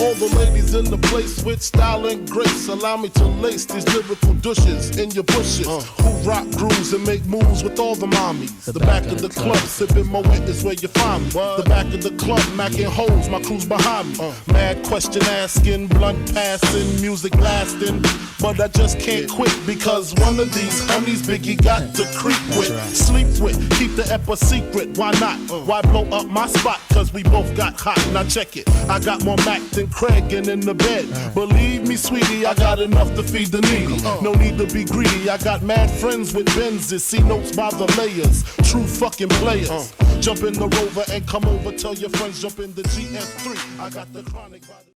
all the ladies in the place with style and grace, allow me to lace these lyrical douches in your bushes. Who rock grooves and make moves with all the mommies. The back of the club, sipping Moet is where you find me. The back of the club, macking holes, my crew's behind me. Mad question asking, blunt passing, music blasting. But I just can't quit because one of these homies Biggie got to creep with, sleep with, keep the ep a secret. Why not? Why blow up my spot? Cause we both got hot. Now check it. I got more Mac than Craig and in the bed. Believe me, sweetie, I got enough to feed the needy. No need to be greedy. I got mad friends with Benzes. See notes by the layers. True fucking players. Jump in the Rover and come over. Tell your friends jump in the GS3. I got the chronic by the